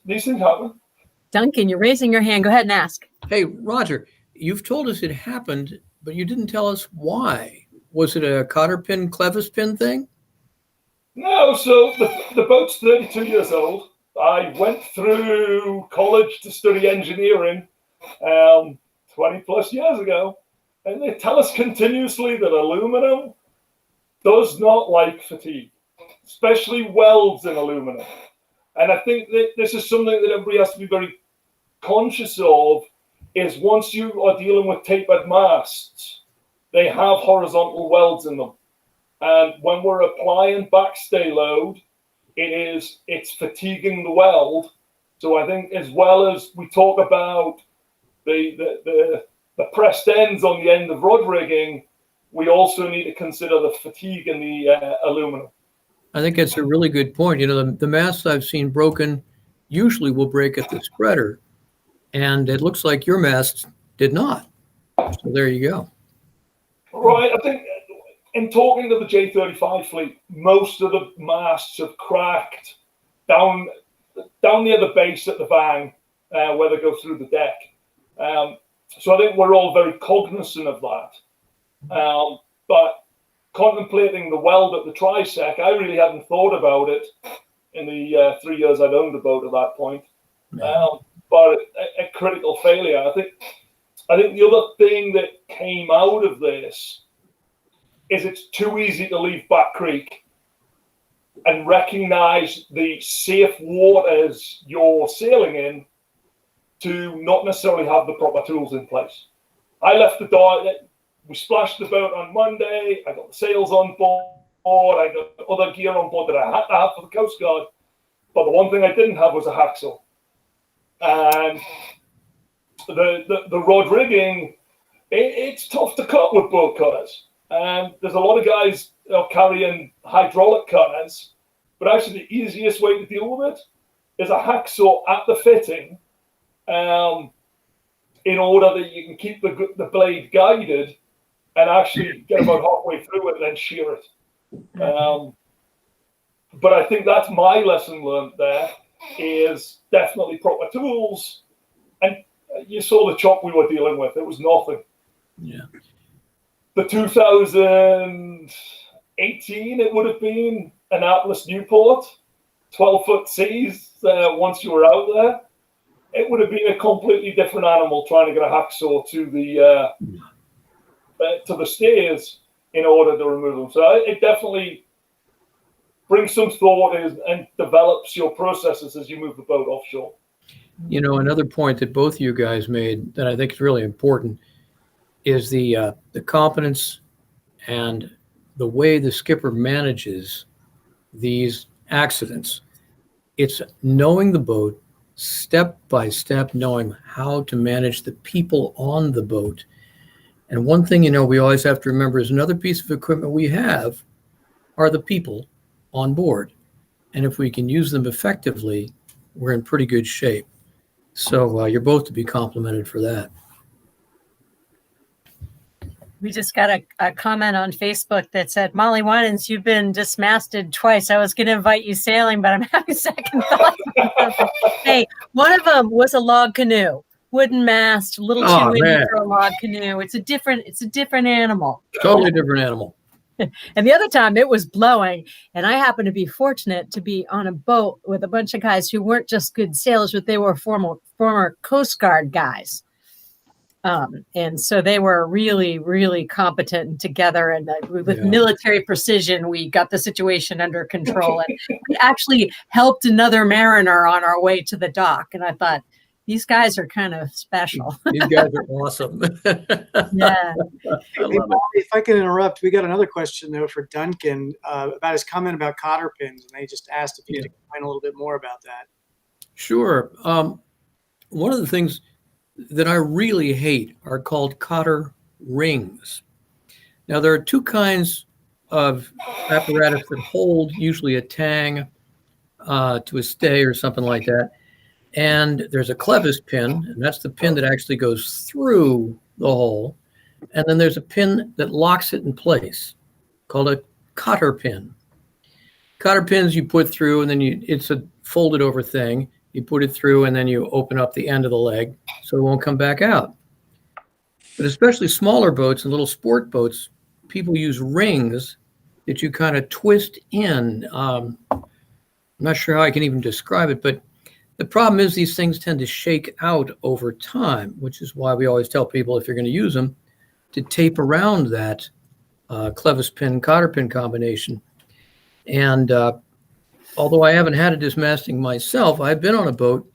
these things happen. Duncan, you're raising your hand. Go ahead and ask. Hey, Roger, you've told us it happened, but you didn't tell us why. Was it a cotter pin, clevis pin thing? No, so the boat's 32 years old. I went through college to study engineering 20 plus years ago, and they tell us continuously that aluminum does not like fatigue, especially welds in aluminum. And I think that this is something that everybody has to be very conscious of, is once you are dealing with tapered masts, they have horizontal welds in them. And when we're applying backstay load, it's fatiguing the weld. So I think as well as we talk about the pressed ends on the end of rod rigging, we also need to consider the fatigue in the aluminum. I think that's a really good point. You know, the masts I've seen broken usually will break at the spreader, and it looks like your mast did not. So there you go. Right. I think in talking to the J35 fleet, most of the masts have cracked down near the base at the van where they go through the deck. So I think we're all very cognizant of that. But contemplating the weld at the trisec, I really hadn't thought about it in the 3 years I'd owned a boat at that point. But a critical failure. I think the other thing that came out of this is it's too easy to leave Back Creek and recognize the safe waters you're sailing in to not necessarily have the proper tools in place. I left the dock, we splashed the boat on Monday, I got the sails on board, I got other gear on board that I had to have for the Coast Guard, but the one thing I didn't have was a hacksaw. And the rod rigging, it's tough to cut with boat cutters. And there's a lot of guys carrying hydraulic cutters, but actually the easiest way to deal with it is a hacksaw at the fitting, in order that you can keep the blade guided and actually get about halfway through it and then shear it. But I think that's my lesson learned there, is definitely proper tools. And you saw the chop we were dealing with. It was nothing. Yeah. The 2018, it would have been Annapolis Newport, 12-foot seas once you were out there. It would have been a completely different animal trying to get a hacksaw to the stairs in order to remove them. So it definitely brings some thought and develops your processes as you move the boat offshore. You know, another point that both of you guys made that I think is really important is the competence and the way the skipper manages these accidents. It's knowing the boat step by step, knowing how to manage the people on the boat. And one thing, you know, we always have to remember is another piece of equipment we have are the people on board. And if we can use them effectively, we're in pretty good shape. So you're both to be complimented for that. We just got a comment on Facebook that said, Molly Winans, you've been dismasted twice. I was going to invite you sailing, but I'm having second thoughts. Hey, one of them was a log canoe, wooden mast, a little too windy for a log canoe. It's a different animal. Totally different animal. And the other time it was blowing, and I happened to be fortunate to be on a boat with a bunch of guys who weren't just good sailors, but they were former Coast Guard guys. And so they were really, really competent and together, and with military precision, we got the situation under control. And we actually helped another mariner on our way to the dock. And I thought, these guys are kind of special. These guys are awesome. Yeah. If I can interrupt, we got another question though for Duncan about his comment about cotter pins, and they just asked if you could explain a little bit more about that. Sure. One of the things that I really hate are called Cotter Rings. Now, there are two kinds of apparatus that hold usually a tang to a stay or something like that. And there's a clevis pin, and that's the pin that actually goes through the hole. And then there's a pin that locks it in place called a cotter pin. Cotter pins you put through, and then it's a folded over thing. You put it through, and then you open up the end of the leg so it won't come back out. But especially smaller boats and little sport boats, people use rings that you kind of twist in. I'm not sure how I can even describe it, but the problem is these things tend to shake out over time, which is why we always tell people if you're going to use them to tape around that clevis pin, cotter pin combination. And although I haven't had a dismasting myself, I've been on a boat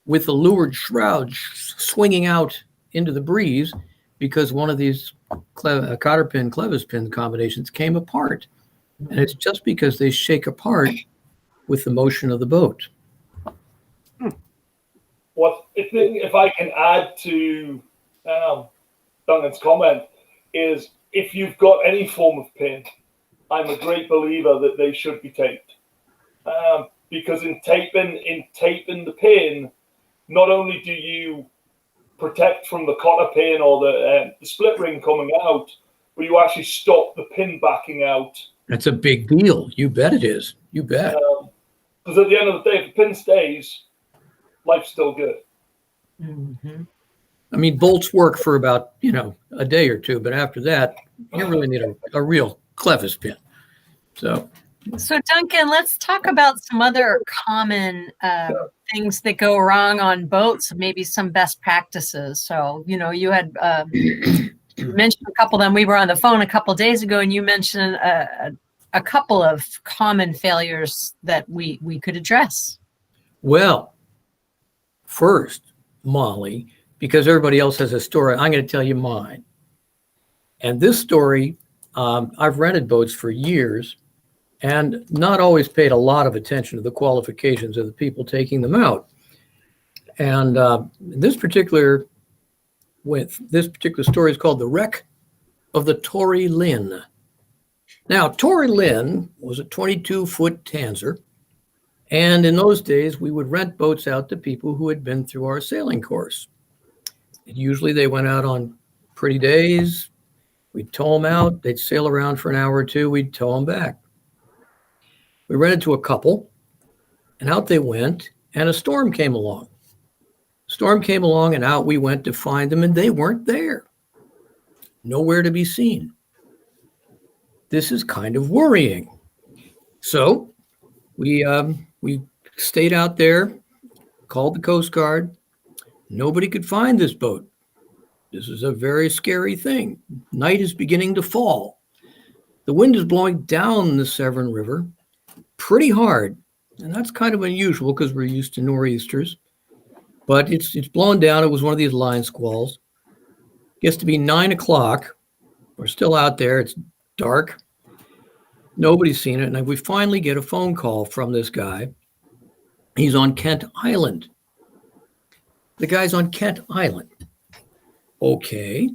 with the leeward shroud swinging out into the breeze because one of these cotter pin, clevis pin combinations came apart. And it's just because they shake apart with the motion of the boat. What if I can add to Duncan's comment is if you've got any form of pin, I'm a great believer that they should be taped. Because in taping the pin, not only do you protect from the cotter pin or the split ring coming out, but you actually stop the pin backing out. That's a big deal. You bet it is. You bet. Because at the end of the day, if the pin stays, life's still good. Mm-hmm. I mean, bolts work for about, a day or two, but after that, you really need a real clevis pin. So Duncan, let's talk about some other common things that go wrong on boats, maybe some best practices. So, you had mentioned a couple of them. We were on the phone a couple of days ago, and you mentioned a couple of common failures that we could address. Well, first, Molly, because everybody else has a story, I'm going to tell you mine. And this story, I've rented boats for years and not always paid a lot of attention to the qualifications of the people taking them out. And this particular story is called The Wreck of the Torrey Lin. Now, Torrey Lin was a 22-foot tanzer. And in those days, we would rent boats out to people who had been through our sailing course. Usually they went out on pretty days. We'd tow them out. They'd sail around for an hour or two. We'd tow them back. We rented to a couple, and out they went, and a storm came along. And out we went to find them, and they weren't there. Nowhere to be seen. This is kind of worrying. So we stayed out there, called the Coast Guard. Nobody could find this boat. This is a very scary thing. Night is beginning to fall. The wind is blowing down the Severn River pretty hard. And that's kind of unusual because we're used to nor'easters. But it's blowing down. It was one of these line squalls. Gets to be 9 o'clock. We're still out there. It's dark. Nobody's seen it. And we finally get a phone call from this guy. He's on Kent Island. The guy's on Kent Island. Okay.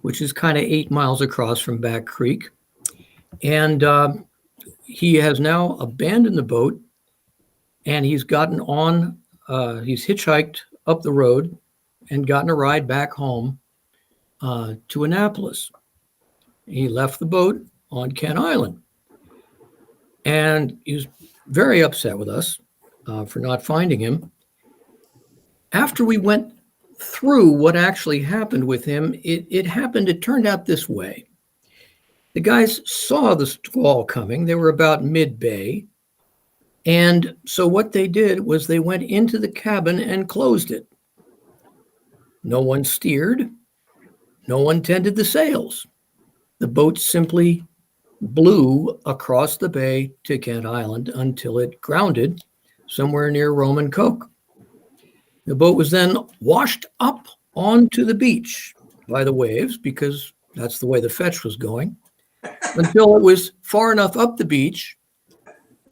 Which is kind of 8 miles across from Back Creek. And he has now abandoned the boat. And he's gotten on, he's hitchhiked up the road and gotten a ride back home to Annapolis. He left the boat on Kent Island. And he was very upset with us for not finding him. After we went through what actually happened with him, it turned out this way. The guys saw the squall coming. They were about mid-bay. And so what they did was they went into the cabin and closed it. No one steered. No one tended the sails. The boat simply blew across the bay to Kent Island until it grounded somewhere near Roman Coke. The boat was then washed up onto the beach by the waves because that's the way the fetch was going, until it was far enough up the beach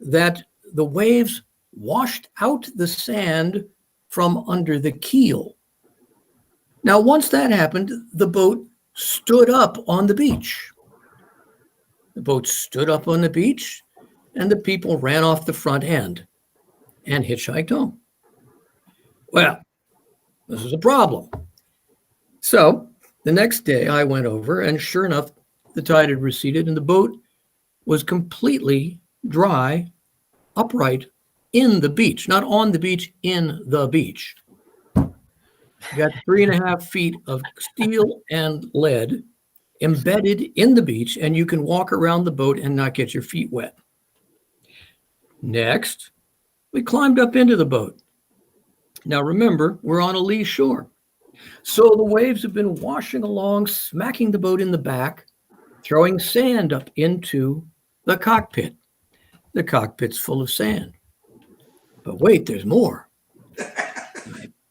that the waves washed out the sand from under the keel. Now, once that happened, the boat stood up on the beach. The boat stood up on the beach, and the people ran off the front end and hitchhiked home. Well, this is a problem. So the next day I went over, and sure enough, the tide had receded and the boat was completely dry, upright in the beach, not on the beach, in the beach. You got 3.5 feet of steel and lead embedded in the beach, and you can walk around the boat and not get your feet wet. Next, we climbed up into the boat. Now remember, we're on a lee shore. So the waves have been washing along, smacking the boat in the back, throwing sand up into the cockpit. The cockpit's full of sand. But wait, there's more.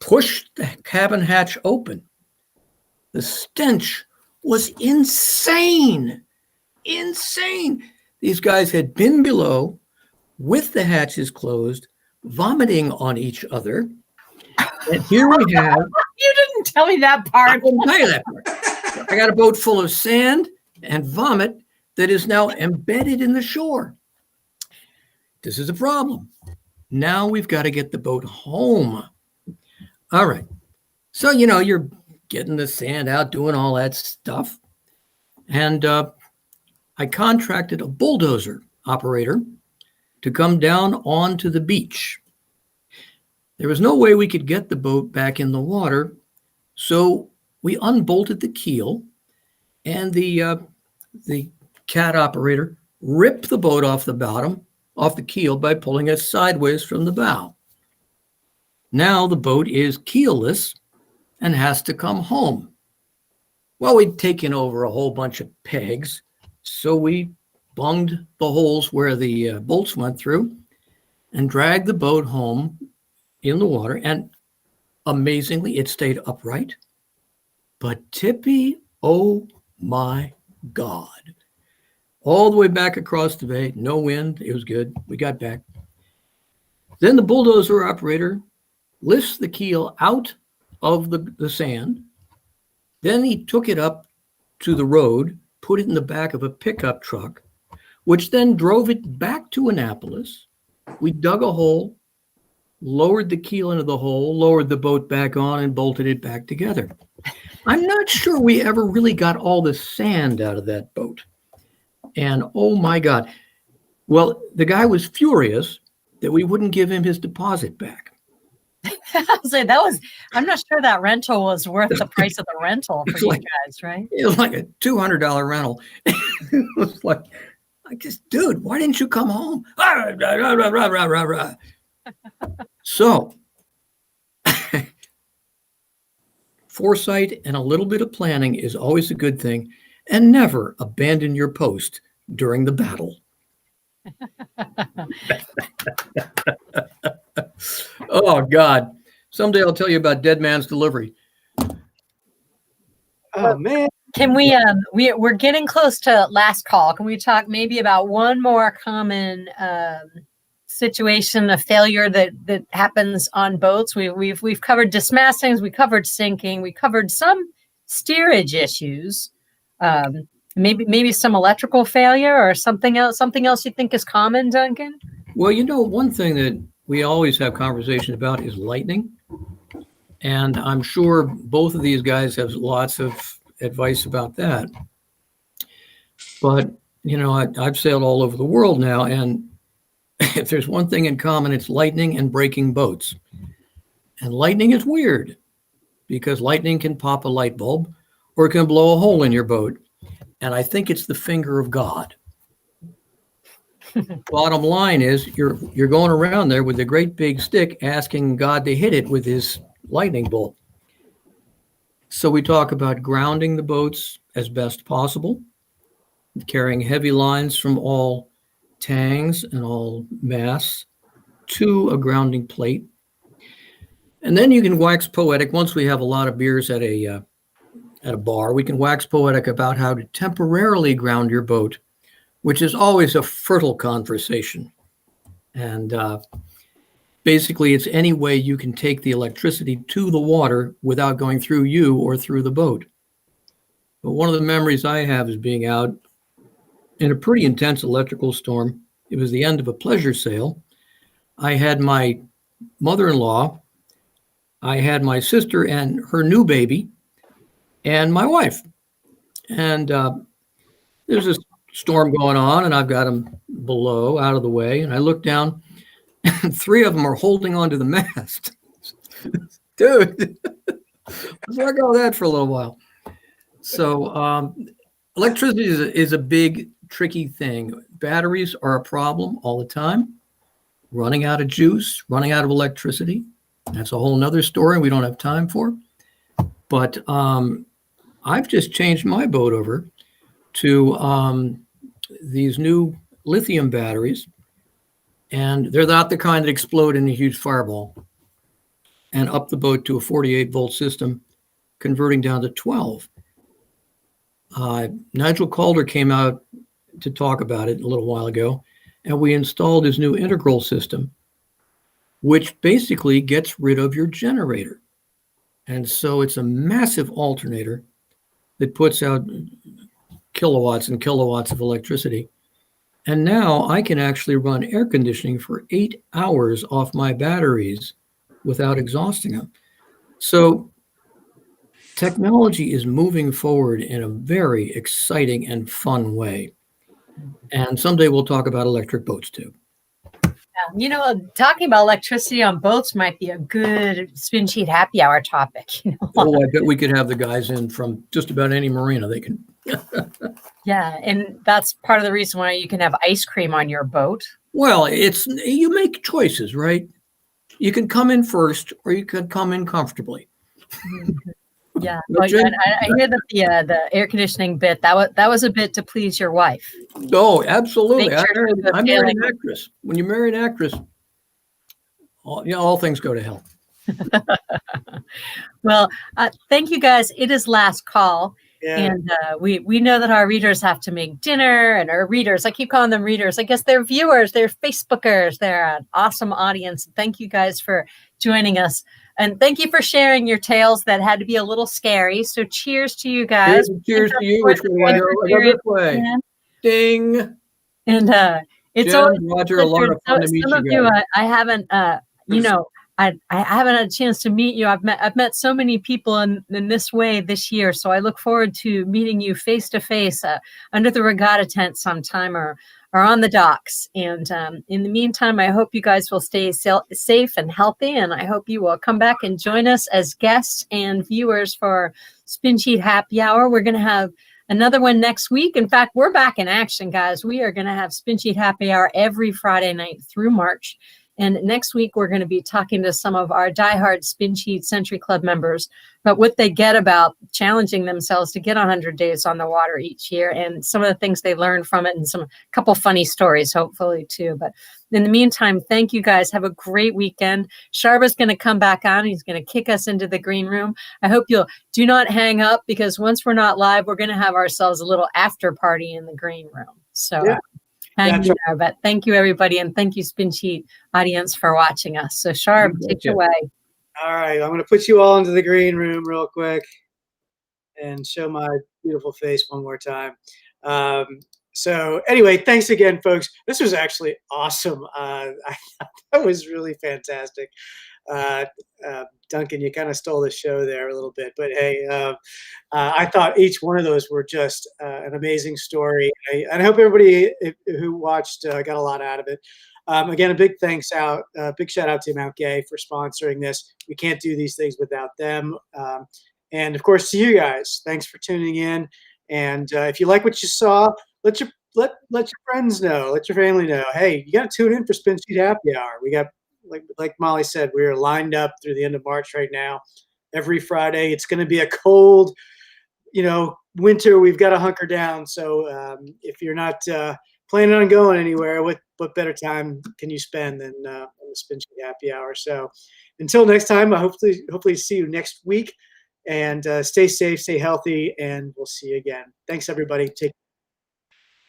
pushed the cabin hatch open. The stench was insane. Insane. These guys had been below with the hatches closed, vomiting on each other. And here we have. You didn't tell me that I part. didn't tell you that part. I got a boat full of sand and vomit that is now embedded in the shore. This is a problem. Now we've got to get the boat home. All right. So, you're getting the sand out, doing all that stuff. And I contracted a bulldozer operator to come down onto the beach. There was no way we could get the boat back in the water, so we unbolted the keel, and the cat operator ripped the boat off the keel by pulling it sideways from the bow. Now the boat is keelless and has to come home. Well, we'd taken over a whole bunch of pegs, so we bunged the holes where the bolts went through and dragged the boat home in the water, and amazingly, it stayed upright. But tippy, oh my God. All the way back across the bay, no wind, it was good. We got back. Then the bulldozer operator lifts the keel out of the sand. Then he took it up to the road, put it in the back of a pickup truck, which then drove it back to Annapolis. We dug a hole, lowered the keel into the hole, lowered the boat back on, and bolted it back together. I'm not sure we ever really got all the sand out of that boat. And oh my God. Well, the guy was furious that we wouldn't give him his deposit back. I'll say I'm not sure that rental was worth the price of the rental for you guys, right? It was like a $200 rental. It was like, dude, why didn't you come home? So, foresight and a little bit of planning is always a good thing, and never abandon your post during the battle. Oh, God. Someday I'll tell you about Dead Man's Delivery. Oh, man. Can we're getting close to last call. Can we talk maybe about one more common situation of failure that happens on boats? We've covered dismastings, we covered sinking, we covered some steerage issues, maybe some electrical failure or something else you think is common, Duncan? Well, one thing that we always have conversation about is lightning. And I'm sure both of these guys have lots of advice about that. But, I've sailed all over the world now, and if there's one thing in common, it's lightning and breaking boats. And lightning is weird because lightning can pop a light bulb or it can blow a hole in your boat. And I think it's the finger of God. Bottom line is you're going around there with a great big stick asking God to hit it with his lightning bolt. So we talk about grounding the boats as best possible, carrying heavy lines from all tangs and all masts to a grounding plate. And then you can wax poetic. Once we have a lot of beers at a bar, we can wax poetic about how to temporarily ground your boat, which is always a fertile conversation. And basically, it's any way you can take the electricity to the water without going through you or through the boat. But one of the memories I have is being out in a pretty intense electrical storm. It was the end of a pleasure sail. I had my mother-in-law, I had my sister and her new baby, and my wife. And there's this storm going on, and I've got them below, out of the way. And I look down, and three of them are holding onto the mast. Dude, let's let go of that for a little while. So electricity is a big, tricky thing. Batteries are a problem all the time. Running out of juice, running out of electricity. That's a whole nother story we don't have time for. But I've just changed my boat over to these new lithium batteries, and they're not the kind that explode in a huge fireball. and up the boat to a 48-volt system, converting down to 12. Nigel Calder came out to talk about it a little while ago, and we installed his new integral system, which basically gets rid of your generator. And so it's a massive alternator that puts out kilowatts and kilowatts of electricity. And now I can actually run air conditioning for 8 hours off my batteries without exhausting them. So technology is moving forward in a very exciting and fun way. And someday we'll talk about electric boats too. You know, talking about electricity on boats might be a good SpinSheet Happy Hour topic. You know? Oh, I bet we could have the guys in from just about any marina. They can. Yeah, and that's part of the reason why you can have ice cream on your boat. Well, you make choices, right? You can come in first, or you could come in comfortably. Yeah, well, I hear that the air conditioning bit that was a bit to please your wife. Oh, absolutely. Make sure I married an actress. When you marry an actress, all things go to hell. Well, thank you guys. It is last call. Yeah. And we know that our readers have to make dinner, and our readers, I keep calling them readers. I guess they're viewers, they're Facebookers, they're an awesome audience. Thank you guys for joining us. And thank you for sharing your tales that had to be a little scary. So cheers to you guys. Cheers to you. Which way do I go? This way. Ding. And it's Jen, always Roger, a lot of fun to meet some of you you. guys. I haven't, I haven't had a chance to meet you. I've met so many people in this way this year. So I look forward to meeting you face to face under the regatta tent sometime or on the docks. And in the meantime, I hope you guys will stay safe and healthy. And I hope you will come back and join us as guests and viewers for SpinSheet Happy Hour. We're going to have another one next week. In fact, we're back in action, guys. We are going to have SpinSheet Happy Hour every Friday night through March. And next week, we're going to be talking to some of our diehard SpinSheet Century Club members about what they get about challenging themselves to get 100 days on the water each year, and some of the things they learned from it, and a couple funny stories, hopefully, too. But in the meantime, thank you guys. Have a great weekend. Sharba's going to come back on. He's going to kick us into the green room. I hope you'll do not hang up, because once we're not live, we're going to have ourselves a little after party in the green room. So. Yeah. But thank you, everybody, and thank you, SpinSheet audience, for watching us. So, Sharp, take it away. All right, I'm going to put you all into the green room real quick and show my beautiful face one more time. So, anyway, thanks again, folks. This was actually awesome. That was really fantastic. Duncan, you kind of stole the show there a little bit, but hey, I thought each one of those were just an amazing story. And I hope everybody who watched got a lot out of it. Again, a big shout out to Mount Gay for sponsoring this. We can't do these things without them. And of course, to you guys, thanks for tuning in. And if you like what you saw, let your friends know, let your family know. Hey, you got to tune in for SpinSheet Happy Hour. We got, like Molly said, we're lined up through the end of March right now. Every Friday, it's going to be a cold, winter. We've got to hunker down. So if you're not planning on going anywhere, what better time can you spend than on the SpinSheet Happy Hour? So until next time, I hopefully see you next week. And stay safe, stay healthy, and we'll see you again. Thanks, everybody. Take care.